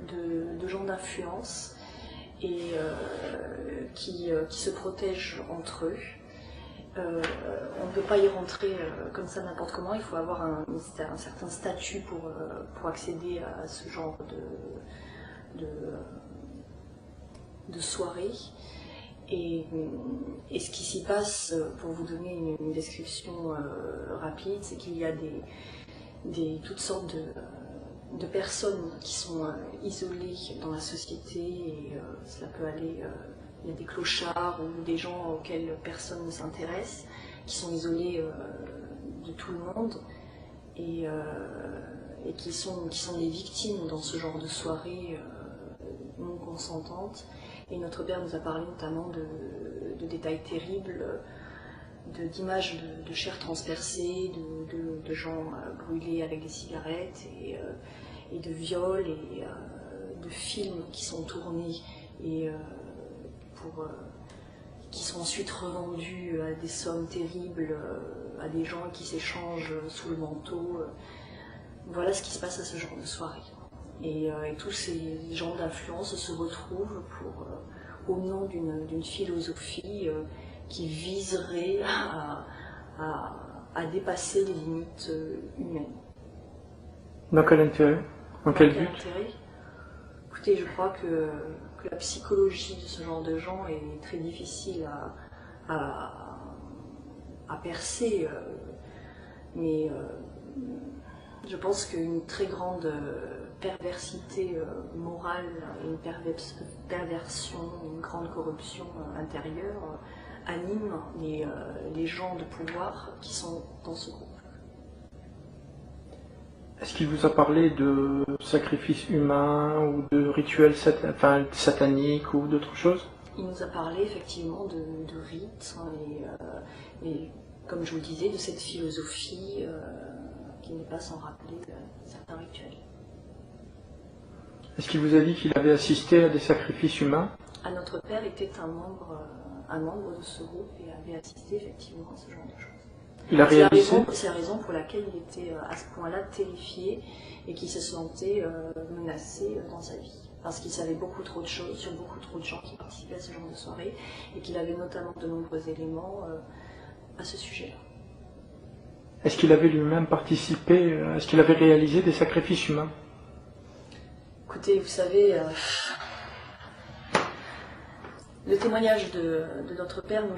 de gens d'influence et qui se protègent entre eux. On ne peut pas y rentrer comme ça n'importe comment, il faut avoir un certain statut pour accéder à ce genre de soirée. Et ce qui s'y passe, pour vous donner une description rapide, c'est qu'il y a toutes sortes de personnes qui sont isolées dans la société et cela peut aller... il y a des clochards ou des gens auxquels personne ne s'intéresse, qui sont isolés de tout le monde et qui sont des victimes dans ce genre de soirée non consentantes. Et notre père nous a parlé notamment de détails terribles, d'images de chair transpercée, de gens brûlés avec des cigarettes et de viols et de films qui sont tournés et qui sont ensuite revendus à des sommes terribles, à des gens qui s'échangent sous le manteau. Voilà ce qui se passe à ce genre de soirée. Et tous ces gens d'influence se retrouvent au nom d'une philosophie qui viserait à dépasser les limites humaines. Dans quel intérêt? Dans quel but? Écoutez, je crois que la psychologie de ce genre de gens est très difficile à percer, mais je pense qu'une très grande perversité morale, une perversion, une grande corruption intérieure anime les gens de pouvoir qui sont dans ce groupe. Est-ce qu'il vous a parlé de sacrifices humains ou de rituels sataniques ou d'autres choses? Il nous a parlé effectivement de rites et comme je vous le disais, de cette philosophie qui n'est pas sans rappeler certains rituels. Est-ce qu'il vous a dit qu'il avait assisté à des sacrifices humains? Notre père était un membre de ce groupe et avait assisté effectivement à ce genre de choses. Il a réalisé. C'est la raison pour laquelle il était à ce point-là terrifié et qu'il se sentait menacé dans sa vie. Parce qu'il savait beaucoup trop de choses sur beaucoup trop de gens qui participaient à ce genre de soirée et qu'il avait notamment de nombreux éléments à ce sujet-là. Est-ce qu'il avait lui-même participé, est-ce qu'il avait réalisé des sacrifices humains? Écoutez, vous savez, le témoignage de notre père, nous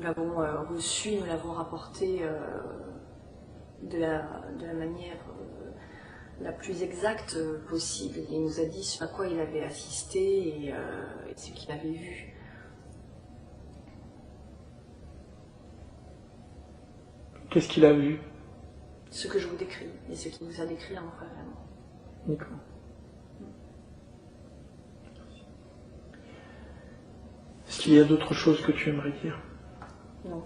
l'avons reçu, nous l'avons rapporté de la manière la plus exacte possible. Il nous a dit ce à quoi il avait assisté et ce qu'il avait vu. Qu'est-ce qu'il a vu? Ce que je vous décris et ce qu'il nous a décrit à mon frère et à moi. D'accord. Est-ce qu'il y a d'autres choses que tu aimerais dire? Non.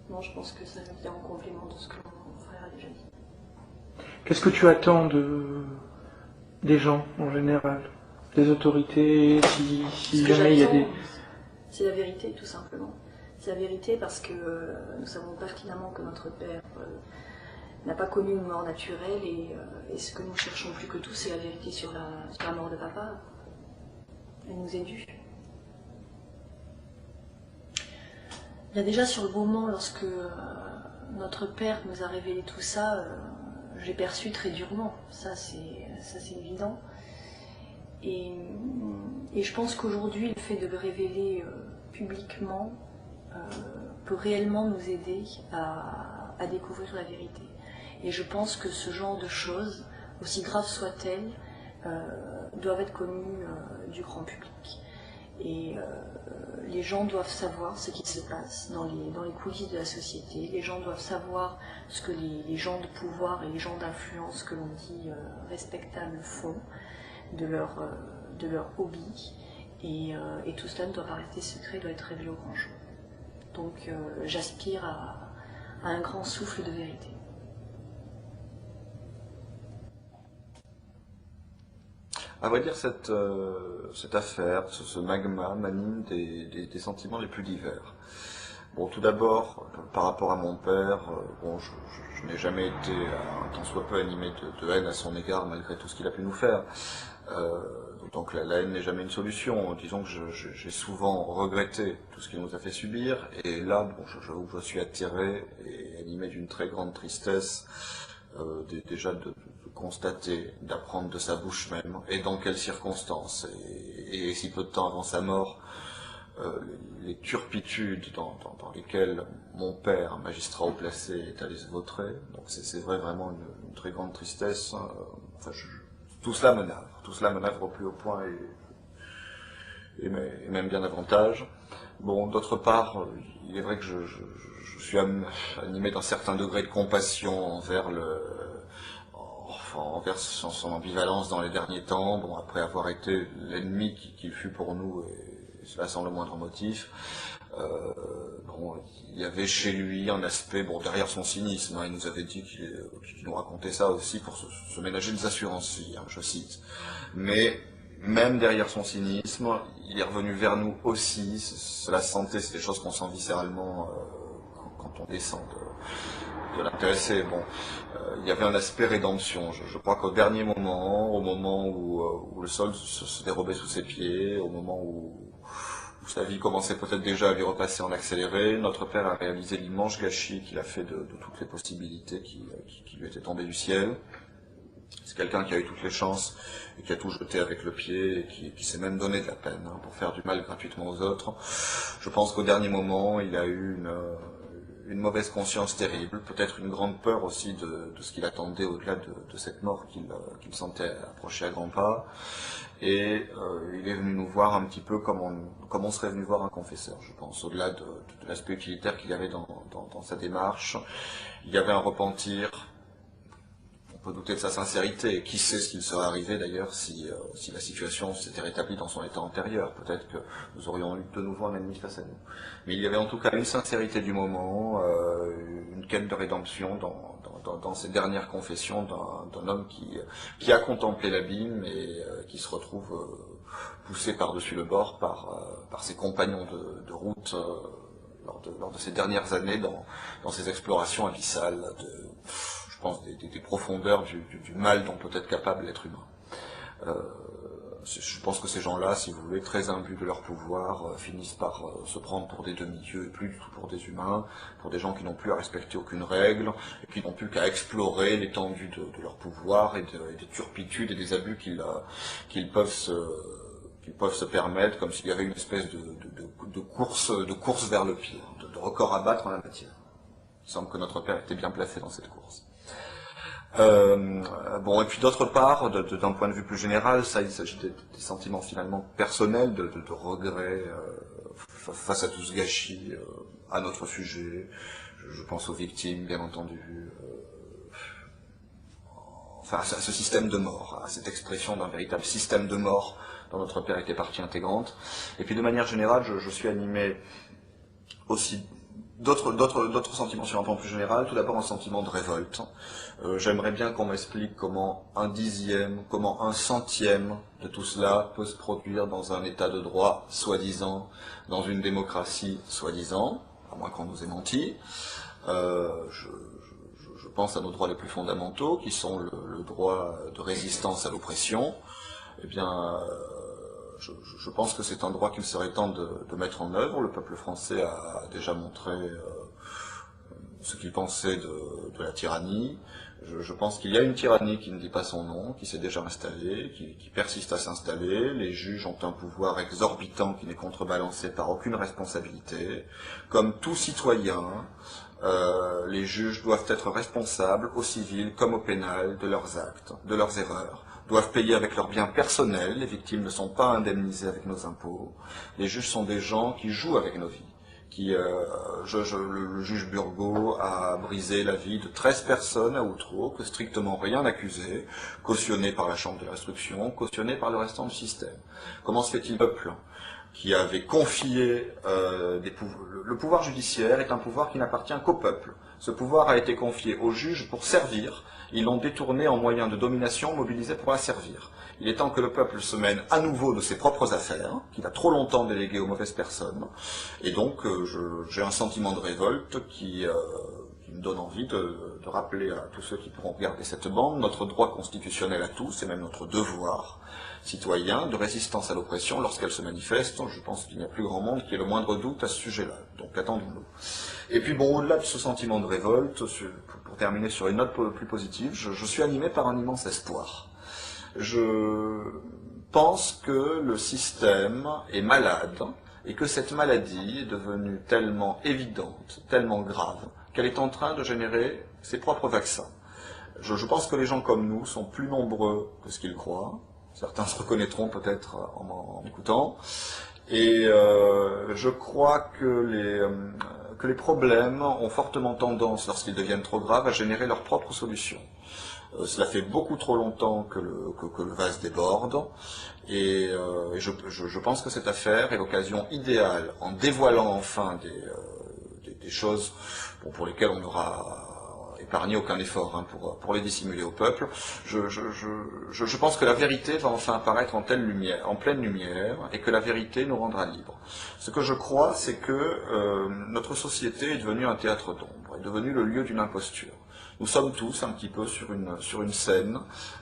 Non, je pense que ça vient en complément de ce que mon frère a déjà dit. Qu'est-ce que tu attends des gens en général, des autorités, si jamais il y a des... C'est la vérité, tout simplement. C'est la vérité parce que nous savons pertinemment que notre père n'a pas connu une mort naturelle et ce que nous cherchons plus que tout, c'est la vérité sur la mort de papa. Elle nous est due. Il y a déjà sur le moment, lorsque notre père nous a révélé tout ça, j'ai perçu très durement. Ça c'est évident. Et je pense qu'aujourd'hui, le fait de le révéler publiquement peut réellement nous aider à découvrir la vérité. Et je pense que ce genre de choses, aussi graves soient-elles, doivent être connues du grand public. Et les gens doivent savoir ce qui se passe dans les coulisses de la société. Les gens doivent savoir ce que les gens de pouvoir et les gens d'influence que l'on dit respectables font de leur hobby. Et tout cela ne doit pas rester secret, doit être révélé au grand jour. Donc j'aspire à un grand souffle de vérité. À vrai dire, cette affaire, ce magma m'anime des sentiments les plus divers. Bon, tout d'abord, par rapport à mon père, bon, je n'ai jamais été un tant soit peu animé de haine à son égard, malgré tout ce qu'il a pu nous faire. Donc la haine n'est jamais une solution. Disons que j'ai souvent regretté tout ce qu'il nous a fait subir, et là, bon, j'avoue que je suis attiré et animé d'une très grande tristesse, déjà de constater, d'apprendre de sa bouche même, et dans quelles circonstances, et si peu de temps avant sa mort, les turpitudes dans lesquelles mon père, magistrat haut placé, est allé se vautrer. Donc c'est vrai, vraiment une très grande tristesse. Enfin, tout cela me navre au plus haut point, et même bien davantage. Bon, d'autre part, il est vrai que je suis animé d'un certain degré de compassion envers son ambivalence dans les derniers temps, bon, après avoir été l'ennemi qu'il fut pour nous, et cela sans le moindre motif. Bon, il y avait chez lui un aspect, bon, derrière son cynisme, il nous avait dit qu'il nous racontait ça aussi pour se ménager des assurances, je cite. Mais même derrière son cynisme, il est revenu vers nous aussi. Cela se sentait, c'est des choses qu'on sent viscéralement quand on descend de l'intéressé. Bon, il y avait un aspect rédemption. Je crois qu'au dernier moment, au moment où le sol se dérobait sous ses pieds, au moment où sa vie commençait peut-être déjà à lui repasser en accéléré, notre père a réalisé l'immense gâchis qu'il a fait de toutes les possibilités qui lui étaient tombées du ciel. C'est quelqu'un qui a eu toutes les chances et qui a tout jeté avec le pied et qui s'est même donné de la peine pour faire du mal gratuitement aux autres. Je pense qu'au dernier moment, il a eu une mauvaise conscience terrible, peut-être une grande peur aussi de ce qu'il attendait au-delà de cette mort qu'il sentait approcher à grands pas. Et il est venu nous voir un petit peu comme on serait venu voir un confesseur, je pense, au-delà de l'aspect utilitaire qu'il y avait dans sa démarche. Il y avait un repentir. On peut douter de sa sincérité, et qui sait ce qu'il serait arrivé d'ailleurs si la situation s'était rétablie dans son état antérieur. Peut-être que nous aurions eu de nouveau un ennemi face à nous. Mais il y avait en tout cas une sincérité du moment, une quête de rédemption dans ces dernières confessions d'un homme qui a contemplé l'abîme et qui se retrouve poussé par-dessus le bord par ses compagnons de route lors de ces dernières années dans ces explorations abyssales je pense, des profondeurs du mal dont peut être capable l'être humain. Je pense que ces gens-là, si vous voulez, très imbus de leur pouvoir, finissent par se prendre pour des demi-dieux et plus du tout pour des humains, pour des gens qui n'ont plus à respecter aucune règle, et qui n'ont plus qu'à explorer l'étendue de leur pouvoir et des turpitudes et des abus qu'ils peuvent se permettre, comme s'il y avait une espèce de course vers le pire, de record à battre en la matière. Il semble que notre père était bien placé dans cette course. Bon, et puis d'autre part, d'un point de vue plus général, il s'agit des sentiments finalement personnels, de regrets face à tout ce gâchis, à notre sujet. Je pense aux victimes, bien entendu. Enfin, à ce système de mort, à cette expression d'un véritable système de mort dont notre père était partie intégrante. Et puis de manière générale, je suis animé aussi d'autres sentiments sur un plan plus général. Tout d'abord un sentiment de révolte. J'aimerais bien qu'on m'explique comment un dixième, comment un centième de tout cela peut se produire dans un état de droit, soi-disant, dans une démocratie, soi-disant, à moins qu'on nous ait menti. Je pense à nos droits les plus fondamentaux, qui sont le droit de résistance à l'oppression. Eh bien, je pense que c'est un droit qu'il serait temps de mettre en œuvre. Le peuple français a déjà montré ce qu'il pensait de la tyrannie. Je pense qu'il y a une tyrannie qui ne dit pas son nom, qui s'est déjà installée, qui persiste à s'installer. Les juges ont un pouvoir exorbitant qui n'est contrebalancé par aucune responsabilité. Comme tout citoyen, les juges doivent être responsables, au civil comme au pénal, de leurs actes, de leurs erreurs, doivent payer avec leurs biens personnels, les victimes ne sont pas indemnisées avec nos impôts, les juges sont des gens qui jouent avec nos vies. Le juge Burgot a brisé la vie de 13 personnes à Outreau, que strictement rien accusé, cautionné par la Chambre de l'instruction, cautionné par le restant du système. Comment se fait-il peuple qui avait confié le pouvoir judiciaire est un pouvoir qui n'appartient qu'au peuple. Ce pouvoir a été confié aux juges pour servir. Ils l'ont détourné en moyen de domination mobilisé pour la servir. Il est temps que le peuple se mène à nouveau de ses propres affaires, qu'il a trop longtemps déléguées aux mauvaises personnes. Et donc, j'ai un sentiment de révolte qui me donne envie de rappeler à tous ceux qui pourront regarder cette bande notre droit constitutionnel à tous, et même notre devoir citoyen de résistance à l'oppression lorsqu'elle se manifeste. Je pense qu'il n'y a plus grand monde qui ait le moindre doute à ce sujet-là. Donc attendons-nous. Et puis bon, au-delà de ce sentiment de révolte, pour terminer sur une note plus positive, je suis animé par un immense espoir. Je pense que le système est malade et que cette maladie est devenue tellement évidente, tellement grave, qu'elle est en train de générer ses propres vaccins. Je pense que les gens comme nous sont plus nombreux que ce qu'ils croient. Certains se reconnaîtront peut-être en m'écoutant. Et je crois que les problèmes ont fortement tendance, lorsqu'ils deviennent trop graves, à générer leurs propres solutions. Cela fait beaucoup trop longtemps que le vase déborde, et je pense que cette affaire est l'occasion idéale, en dévoilant enfin des choses pour lesquelles on n'aura épargné aucun effort pour les dissimuler au peuple. Je pense que la vérité va enfin apparaître en pleine lumière, et que la vérité nous rendra libres. Ce que je crois, c'est que notre société est devenue un théâtre d'ombre, est devenue le lieu d'une imposture. Nous sommes tous un petit peu sur une scène,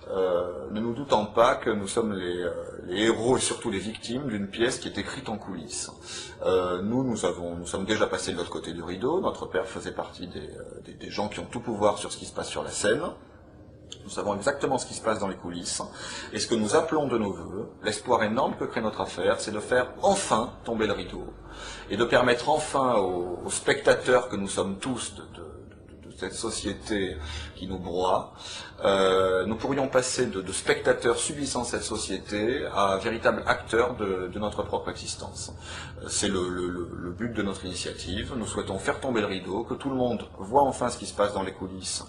ne nous doutant pas que nous sommes les héros et surtout les victimes d'une pièce qui est écrite en coulisses. Nous sommes déjà passés de l'autre côté du rideau. Notre père faisait partie des gens qui ont tout pouvoir sur ce qui se passe sur la scène. Nous savons exactement ce qui se passe dans les coulisses. Et ce que nous appelons de nos voeux, l'espoir énorme que crée notre affaire, c'est de faire enfin tomber le rideau et de permettre enfin aux spectateurs que nous sommes tous de cette société qui nous broie, nous pourrions passer de spectateurs subissant cette société à véritables acteurs de notre propre existence. C'est le but de notre initiative. Nous souhaitons faire tomber le rideau, que tout le monde voit enfin ce qui se passe dans les coulisses.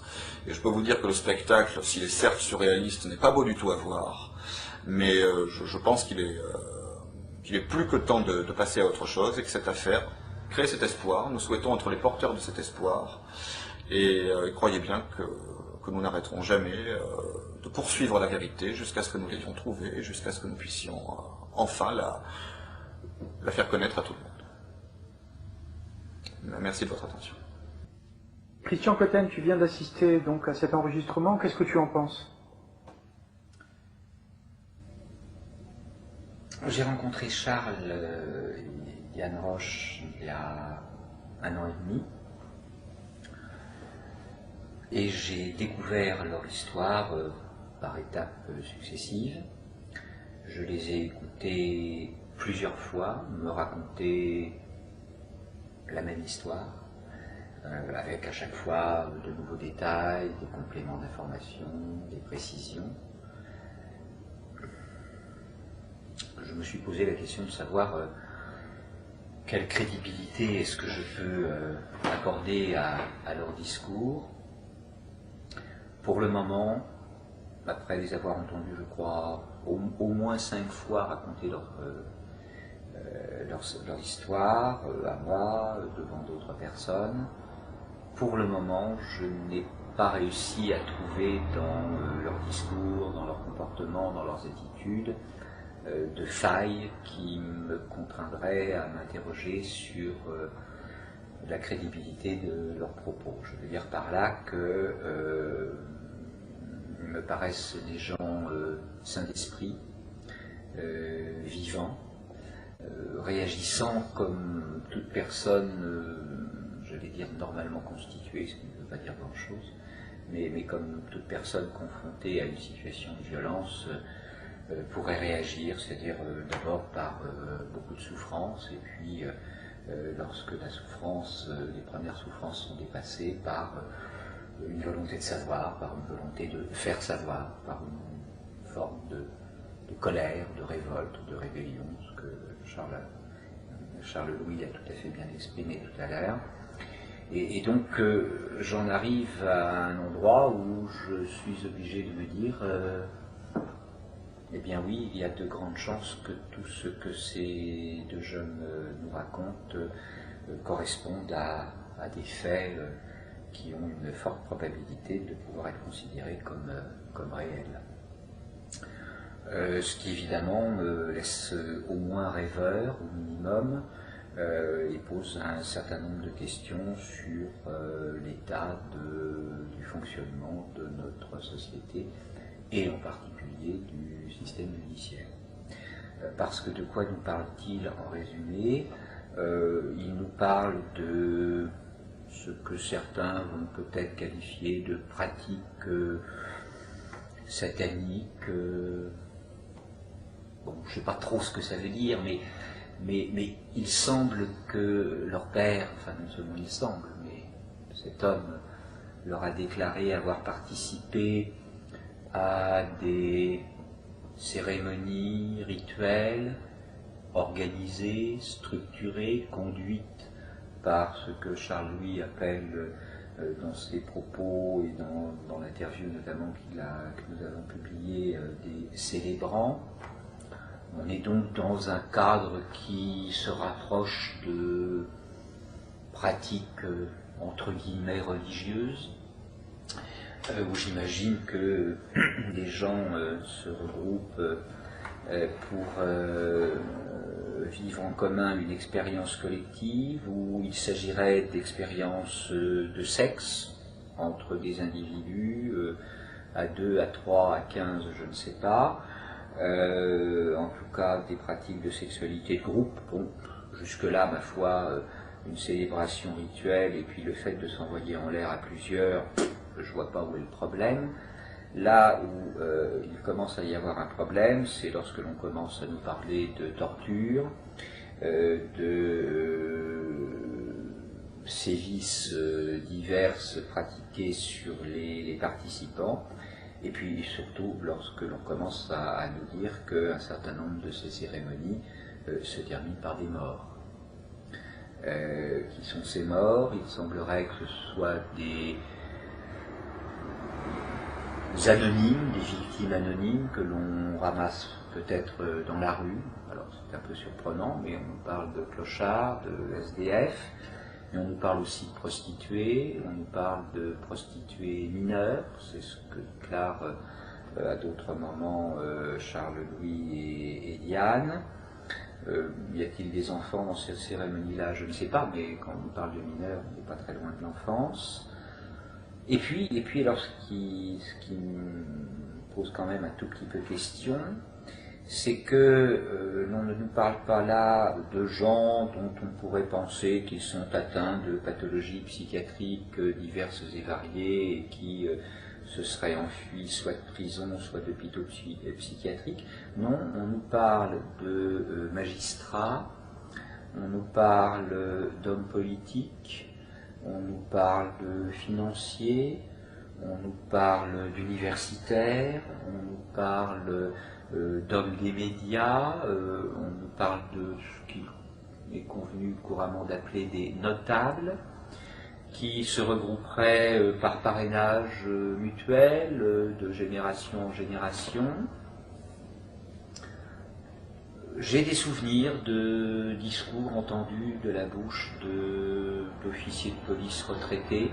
Et je peux vous dire que le spectacle, s'il est certes surréaliste, n'est pas beau du tout à voir, mais je pense qu'il est plus que temps de passer à autre chose, et que cette affaire crée cet espoir. Nous souhaitons être les porteurs de cet espoir. Et croyez bien que nous n'arrêterons jamais de poursuivre la vérité jusqu'à ce que nous l'ayons trouvée, jusqu'à ce que nous puissions enfin la faire connaître à tout le monde. Merci de votre attention. Christian Cotten, tu viens d'assister donc à cet enregistrement. Qu'est-ce que tu en penses? J'ai rencontré Charles Yann Roche il y a 1 an et demi. Et j'ai découvert leur histoire par étapes successives. Je les ai écoutés plusieurs fois me raconter la même histoire, avec à chaque fois de nouveaux détails, des compléments d'information, des précisions. Je me suis posé la question de savoir quelle crédibilité est-ce que je peux accorder à leur discours. Pour le moment, après les avoir entendus, je crois, au moins 5 fois raconté leur histoire à moi, devant d'autres personnes. Pour le moment, je n'ai pas réussi à trouver dans leur discours, dans leur comportement, dans leurs attitudes, de failles qui me contraindraient à m'interroger sur la crédibilité de leurs propos. Je veux dire par là que me paraissent des gens sains d'esprit, vivants, réagissant comme toute personne, j'allais dire normalement constituée, ce qui ne veut pas dire grand-chose, mais comme toute personne confrontée à une situation de violence pourrait réagir, c'est-à-dire d'abord par beaucoup de souffrance, et puis lorsque la souffrance, les premières souffrances sont dépassées, par une volonté de savoir, par une volonté de faire savoir, par une forme de colère, de révolte, de rébellion, ce que Charles Louis a tout à fait bien exprimé tout à l'heure. Et donc j'en arrive à un endroit où je suis obligé de me dire eh bien oui, il y a de grandes chances que tout ce que ces deux jeunes nous racontent corresponde à des faits qui ont une forte probabilité de pouvoir être considérés comme réels. Ce qui évidemment me laisse au moins rêveur, au minimum, et pose un certain nombre de questions sur l'état du fonctionnement de notre société, et en particulier du système judiciaire. Parce que de quoi nous parle-t-il en résumé? Il nous parle de ce que certains vont peut-être qualifier de pratiques sataniques. Bon, je ne sais pas trop ce que ça veut dire, mais il semble que leur père, enfin non seulement il semble, mais cet homme leur a déclaré avoir participé à des cérémonies rituelles organisées, structurées, conduites par ce que Charles Louis appelle dans ses propos et dans l'interview notamment que nous avons publié des célébrants. On est donc dans un cadre qui se rapproche de pratiques entre guillemets religieuses, où j'imagine que les gens se regroupent pour vivre en commun une expérience collective, où il s'agirait d'expériences de sexe entre des individus, à 2, à 3, à 15, je ne sais pas. En tout cas des pratiques de sexualité de groupe. Bon, jusque-là, ma foi, une célébration rituelle et puis le fait de s'envoyer en l'air à plusieurs, je vois pas où est le problème. Là où il commence à y avoir un problème, c'est lorsque l'on commence à nous parler de torture, de sévices diverses pratiqués sur les participants. Et puis surtout lorsque l'on commence à nous dire qu'un certain nombre de ces cérémonies se terminent par des morts. Qui sont ces morts? Il semblerait que ce soit des anonymes, des victimes anonymes que l'on ramasse peut-être dans la rue. Alors c'est un peu surprenant, mais on nous parle de clochards, de SDF, mais on nous parle aussi de prostituées, on nous parle de prostituées mineures, c'est ce que déclarent à d'autres moments Charles Louis et Diane. Y a-t-il des enfants dans cette cérémonie-là? Je ne sais pas, mais quand on nous parle de mineurs, on n'est pas très loin de l'enfance. Et puis alors ce qui me pose quand même un tout petit peu question, c'est que l'on ne nous parle pas là de gens dont on pourrait penser qu'ils sont atteints de pathologies psychiatriques diverses et variées et qui se seraient enfuis soit de prison, soit d'hôpitaux psychiatriques. Non, on nous parle de magistrats, on nous parle d'hommes politiques, on nous parle de financiers, on nous parle d'universitaires, on nous parle d'hommes des médias, on nous parle de ce qui est convenu couramment d'appeler des notables, qui se regrouperaient par parrainage mutuel de génération en génération. j'ai des souvenirs de discours entendus de la bouche d'officiers de police retraités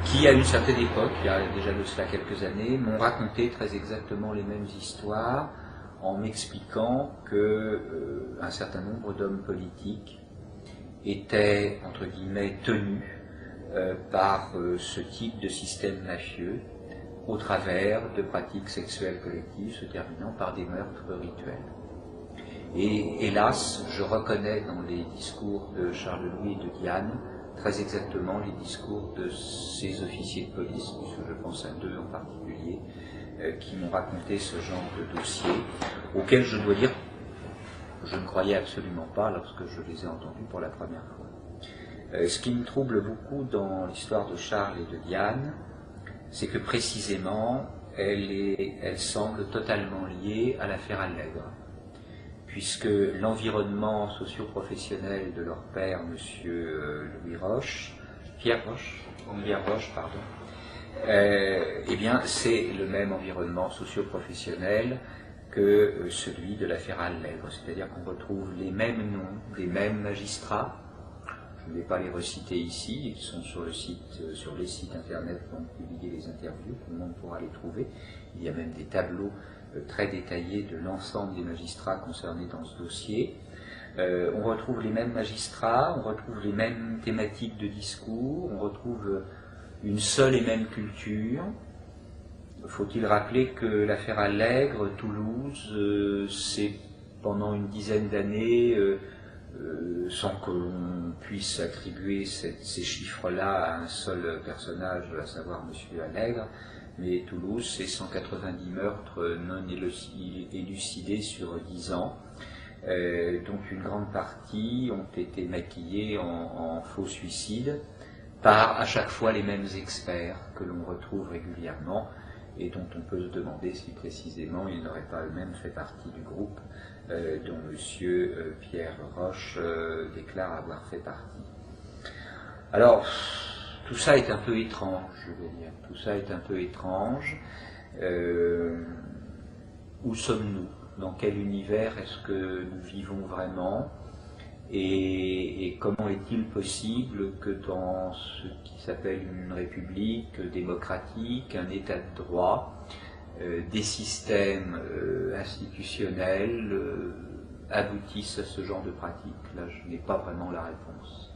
qui, à une certaine époque, il y a déjà de cela quelques années, m'ont raconté très exactement les mêmes histoires en m'expliquant que un certain nombre d'hommes politiques étaient, entre guillemets, tenus par ce type de système mafieux au travers de pratiques sexuelles collectives se terminant par des meurtres rituels. Et hélas, je reconnais dans les discours de Charles-Louis et de Diane très exactement les discours de ces officiers de police, puisque je pense à deux en particulier, qui m'ont raconté ce genre de dossier, auquel je dois dire je ne croyais absolument pas lorsque je les ai entendus pour la première fois. Ce qui me trouble beaucoup dans l'histoire de Charles et de Diane, c'est que précisément elle semble totalement liée à l'affaire Allègre, puisque l'environnement socio-professionnel de leur père, M. Pierre Roche, eh bien, c'est le même environnement socio-professionnel que celui de l'affaire Allègre, c'est-à-dire qu'on retrouve les mêmes noms, les mêmes magistrats. Je ne vais pas les reciter ici, ils sont sur les sites internet où on publie les interviews, tout le monde pourra les trouver. Il y a même des tableaux très détaillés de l'ensemble des magistrats concernés dans ce dossier. On retrouve les mêmes magistrats, on retrouve les mêmes thématiques de discours, on retrouve une seule et même culture. Faut-il rappeler que l'affaire Allègre, Toulouse, c'est pendant une dizaine d'années, sans que l'on puisse attribuer ces chiffres-là à un seul personnage, à savoir M. Allègre, mais Toulouse, c'est 190 meurtres non élucidés sur 10 ans, dont une grande partie ont été maquillés en faux suicides par à chaque fois les mêmes experts que l'on retrouve régulièrement et dont on peut se demander si précisément ils n'auraient pas eux-mêmes fait partie du groupe dont M. Pierre Roche déclare avoir fait partie. Alors, tout ça est un peu étrange, je veux dire. Tout ça est un peu étrange. Où sommes-nous? Dans quel univers est-ce que nous vivons vraiment? Et comment est-il possible que dans ce qui s'appelle une république démocratique, un état de droit, des systèmes institutionnels aboutissent à ce genre de pratique? Là, je n'ai pas vraiment la réponse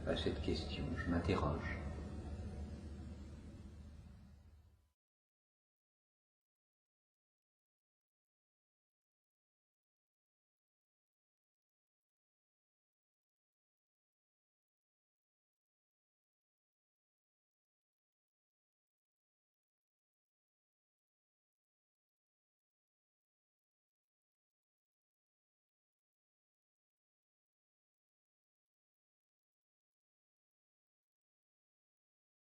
à cette question, je m'interroge.